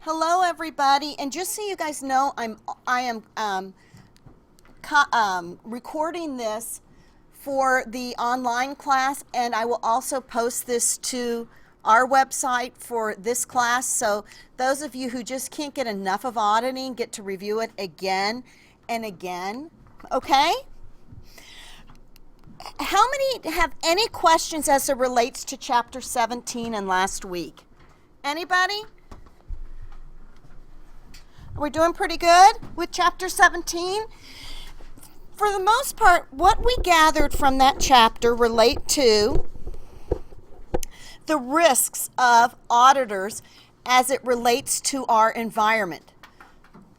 Hello, everybody, and just so you guys know, I am recording this for the online class, and I will also post this to our website for this class. So those of you who just can't get enough of auditing get to review it again and again. Okay? How many have any questions as it relates to chapter 17 and last week? Anybody? We're doing pretty good with chapter 17. For the most part, what we gathered from that chapter relate to the risks of auditors as it relates to our environment.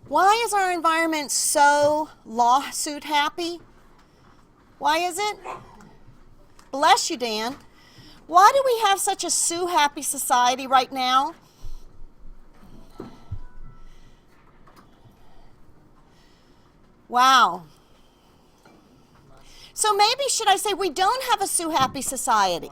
Why is our environment so lawsuit happy? Why is it? Bless you, Dan. Why do we have such a sue happy society right now? Wow. So maybe should I say we don't have a sue happy society?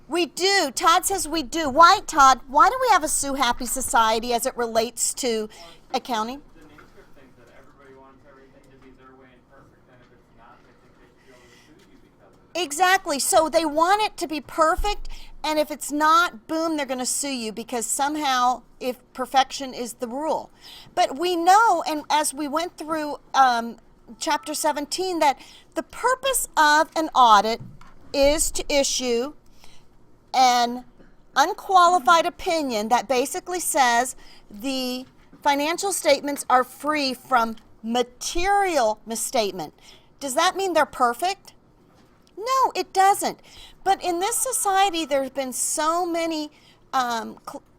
We do. Todd says we do. Why, Todd? Why do we have a sue happy society as it relates to accounting? The nature of things that everybody wants everything to be their way and perfect, and if it's not, they think they should be able to sue you because of it. Exactly. So they want it to be perfect, and if it's not, boom, they're going to sue you because somehow if perfection is the rule. But we know, and as we went through chapter 17, that the purpose of an audit is to issue an unqualified opinion that basically says the financial statements are free from material misstatement. Does that mean they're perfect? No, it doesn't. But in this society, there's been so many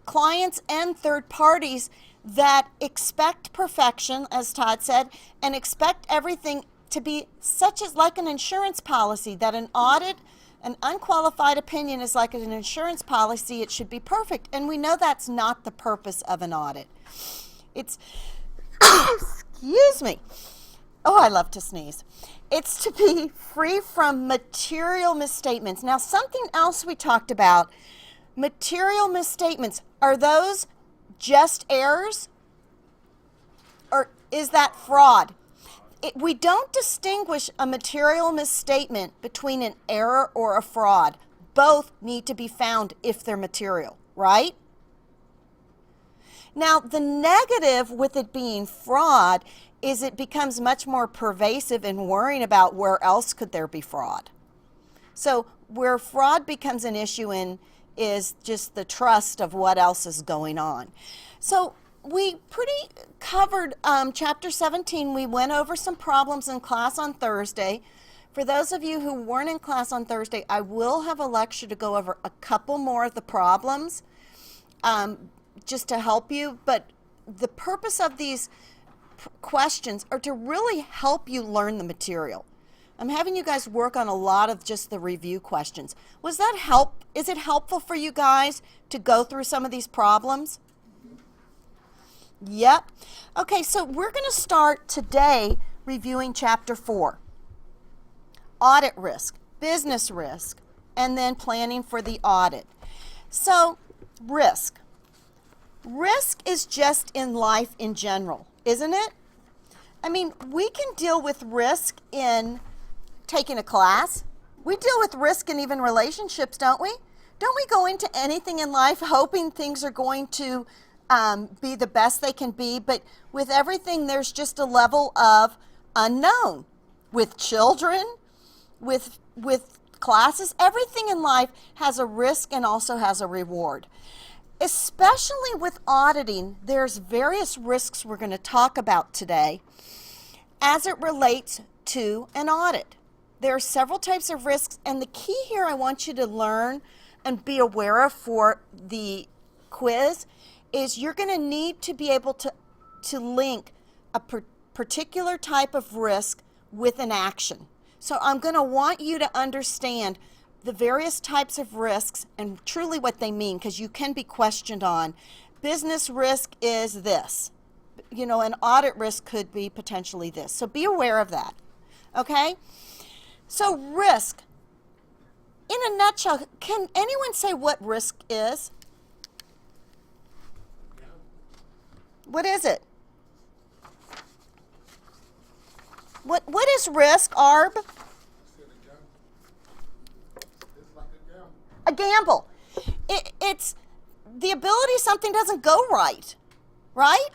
clients and third parties that expect perfection, as Todd said, and expect everything to be such as like an insurance policy, that an audit, an unqualified opinion is like an insurance policy. It should be perfect. And we know that's not the purpose of an audit. It's, excuse me. Oh, I love to sneeze. It's to be free from material misstatements. Now, something else we talked about, material misstatements, are those just errors? Or is that fraud? We don't distinguish a material misstatement between an error or a fraud. Both need to be found if they're material, right? Now, the negative with it being fraud is it becomes much more pervasive in worrying about where else could there be fraud. So where fraud becomes an issue in is just the trust of what else is going on. So we pretty covered chapter 17. We went over some problems in class on Thursday. For those of you who weren't in class on Thursday, I will have a lecture to go over a couple more of the problems just to help you. But the purpose of these questions are to really help you learn the material. I'm having you guys work on a lot of just the review questions. Was that help? Is it helpful for you guys to go through some of these problems? Yep. Okay, so we're going to start today reviewing chapter 4. Audit risk, business risk, and then planning for the audit. So, risk. Risk is just in life in general, isn't it? I mean, we can deal with risk in taking a class. We deal with risk in even relationships, don't we? Don't we go into anything in life hoping things are going to be the best they can be, but with everything there's just a level of unknown. With children, with classes, everything in life has a risk and also has a reward. Especially with auditing, there's various risks we're going to talk about today as it relates to an audit. There are several types of risks, and the key here I want you to learn and be aware of for the quiz is you're going to need to be able to link a particular type of risk with an action. So I'm going to want you to understand the various types of risks and truly what they mean, because you can be questioned on. Business risk is this. You know, an audit risk could be potentially this. So be aware of that. Okay? So risk. In a nutshell, can anyone say what risk is? What is it? What is risk, Arb? A gamble. It's the ability something doesn't go right, right?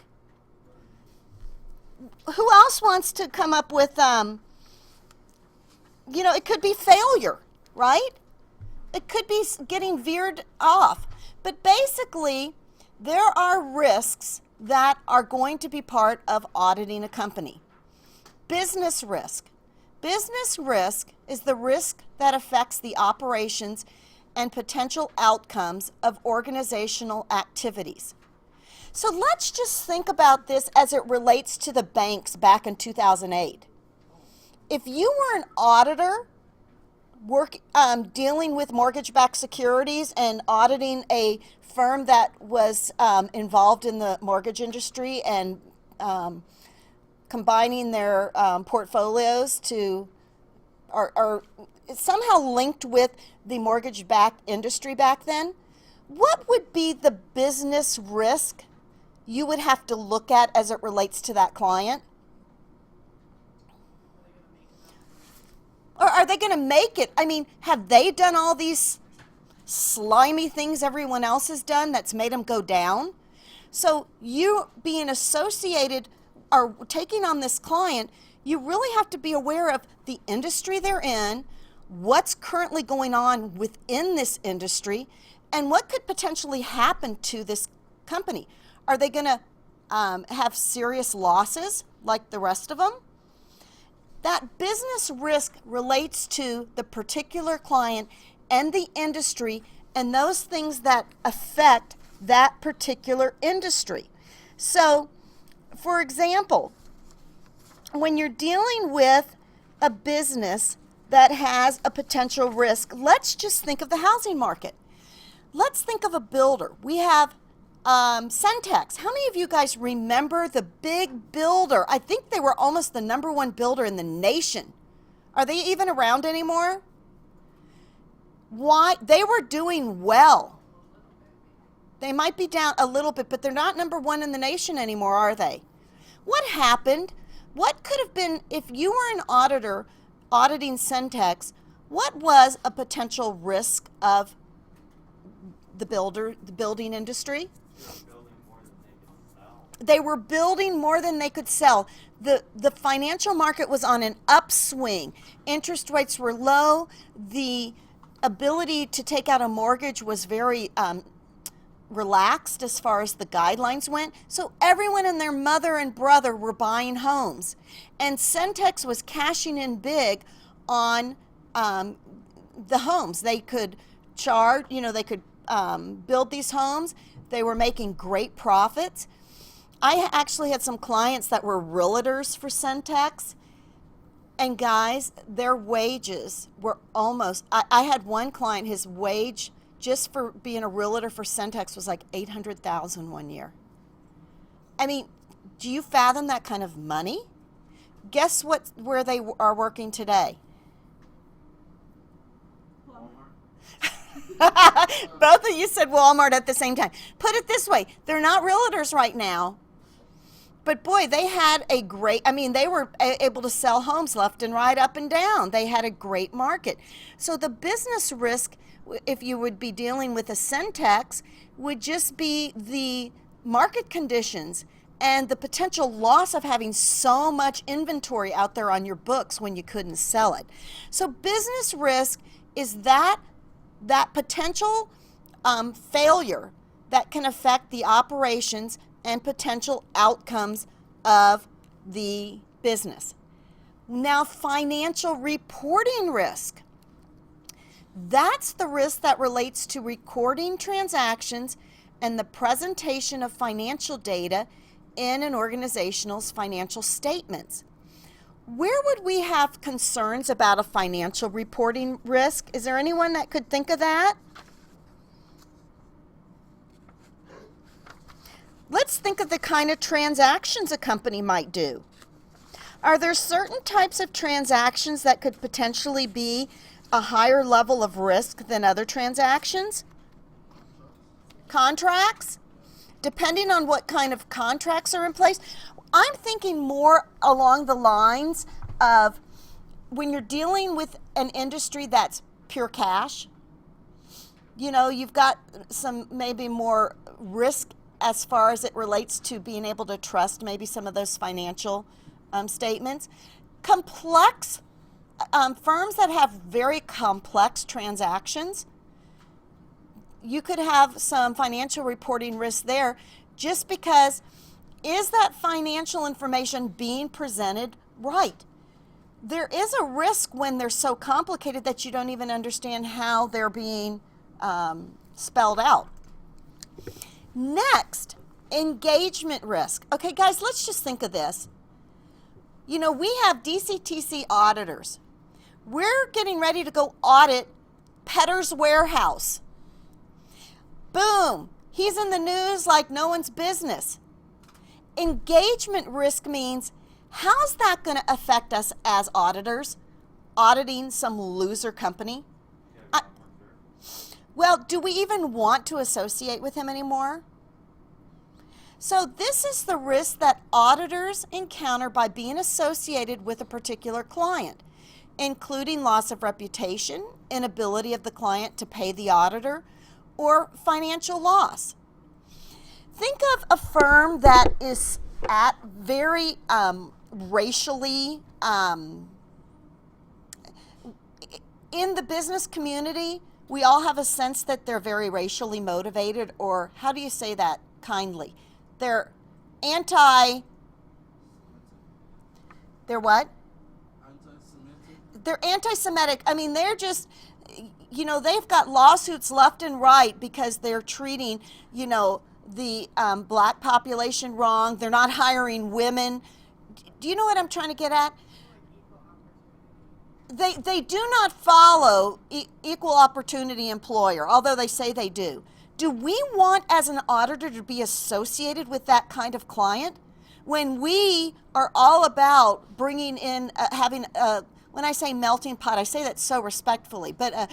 Who else wants to come up with, it could be failure, right? It could be getting veered off. But basically, there are risks that are going to be part of auditing a company. Business risk. Business risk is the risk that affects the operations and potential outcomes of organizational activities. So let's just think about this as it relates to the banks back in 2008. If you were an auditor dealing with mortgage-backed securities and auditing a firm that was involved in the mortgage industry and combining their portfolios to, or somehow linked with the mortgage-backed industry back then, what would be the business risk you would have to look at as it relates to that client? Or are they going to make it? I mean, have they done all these slimy things everyone else has done that's made them go down? So you being associated or taking on this client, you really have to be aware of the industry they're in, what's currently going on within this industry, and what could potentially happen to this company. Are they going to have serious losses like the rest of them? That business risk relates to the particular client and the industry and those things that affect that particular industry. So, for example, when you're dealing with a business that has a potential risk, let's just think of the housing market. Let's think of a builder. We have Centex. How many of you guys remember the big builder? I think they were almost the #1 builder in the nation. Are they even around anymore? Why? They were doing well. They might be down a little bit, but they're not #1 in the nation anymore, are they? What happened? What could have been, if you were an auditor auditing Centex, what was a potential risk of the building industry? They were building more than they could sell. The financial market was on an upswing. Interest rates were low. The ability to take out a mortgage was very relaxed as far as the guidelines went. So everyone and their mother and brother were buying homes. And Centex was cashing in big on the homes. They could charge, they could build these homes. They were making great profits. I actually had some clients that were realtors for Centex, and guys, their wages were almost, I had one client, his wage just for being a realtor for Centex was like $800,000 one year. I mean, do you fathom that kind of money? Guess where they are working today? Both of you said Walmart at the same time. Put it this way, they're not realtors right now, but boy, they had a great, they were able to sell homes left and right, up and down. They had a great market. So the business risk, if you would be dealing with a Centex, would just be the market conditions and the potential loss of having so much inventory out there on your books when you couldn't sell it. So business risk is that potential failure that can affect the operations and potential outcomes of the business. Now, financial reporting risk. That's the risk that relates to recording transactions and the presentation of financial data in an organization's financial statements. Where would we have concerns about a financial reporting risk? Is there anyone that could think of that? Let's think of the kind of transactions a company might do. Are there certain types of transactions that could potentially be a higher level of risk than other transactions? Contracts? depending on what kind of contracts are in place, I'm thinking more along the lines of when you're dealing with an industry that's pure cash, you know, you've got some maybe more risk as far as it relates to being able to trust maybe some of those financial statements. Complex firms that have very complex transactions, you could have some financial reporting risk there just because is that financial information being presented right? There is a risk when they're so complicated that you don't even understand how they're being spelled out. Next, engagement risk. Okay, guys, let's just think of this. You know, we have DCTC auditors. We're getting ready to go audit Petter's Warehouse. Boom, he's in the news like no one's business. Engagement risk means, how's that going to affect us as auditors, auditing some loser company? Well, do we even want to associate with him anymore? So this is the risk that auditors encounter by being associated with a particular client, including loss of reputation, inability of the client to pay the auditor, or financial loss. Think of a firm that is at very racially, in the business community, we all have a sense that they're very racially motivated, or how do you say that kindly? They're they're what? Anti-Semitic. They're anti-Semitic. I mean, they're just, you know, they've got lawsuits left and right because they're treating, you know, the black population wrong. They're not hiring women. Do you know what I'm trying to get at? They do not follow equal opportunity employer, although they say they do. Do we want as an auditor to be associated with that kind of client when we are all about bringing in, having a, when I say melting pot, I say that so respectfully, but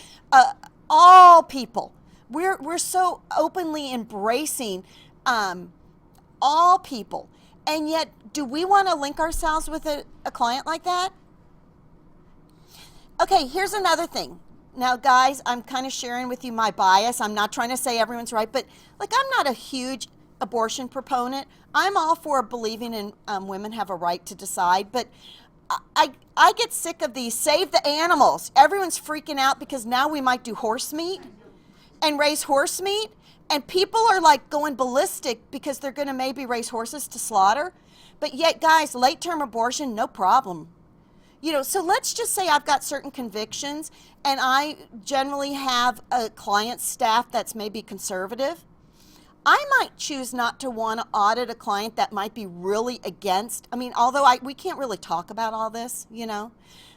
all people. We're so openly embracing all people. And yet, do we want to link ourselves with a client like that? Okay, here's another thing. Now, guys, I'm kind of sharing with you my bias. I'm not trying to say everyone's right, but like I'm not a huge abortion proponent. I'm all for believing in women have a right to decide, but I get sick of these save the animals. Everyone's freaking out because now we might do horse meat and raise horse meat, and people are like going ballistic because they're going to maybe raise horses to slaughter. But yet, guys, late-term abortion, no problem. You know, so let's just say I've got certain convictions and I generally have a client staff that's maybe conservative. I might choose not to want to audit a client that might be really against, I mean, although we can't really talk about all this, you know,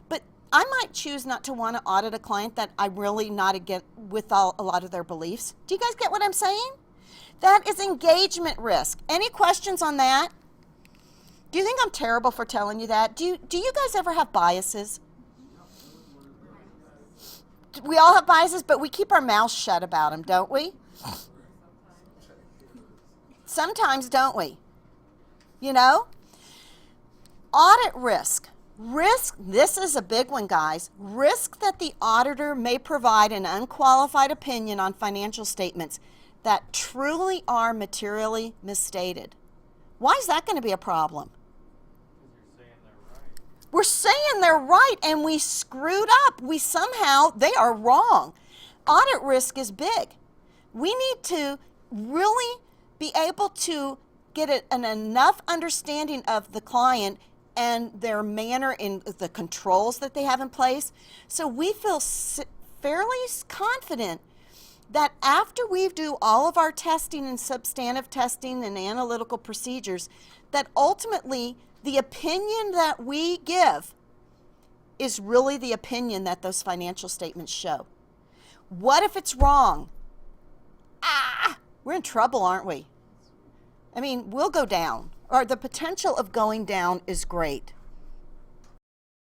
but I might choose not to want to audit a client that I'm really not against with a lot of their beliefs. Do you guys get what I'm saying? That is engagement risk. Any questions on that? Do you think I'm terrible for telling you that? Do you guys ever have biases? We all have biases, but we keep our mouths shut about them, don't we? Sometimes, don't we? You know? Audit risk. Risk, this is a big one, guys. Risk that the auditor may provide an unqualified opinion on financial statements that truly are materially misstated. Why is that going to be a problem? We're saying they're right and we screwed up. They are wrong. Audit risk is big. We need to really be able to get an enough understanding of the client and their manner in the controls that they have in place. So we feel fairly confident that after we do all of our testing and substantive testing and analytical procedures, that ultimately the opinion that we give is really the opinion that those financial statements show. What if it's wrong? We're in trouble, aren't we? I mean, we'll go down, or the potential of going down is great.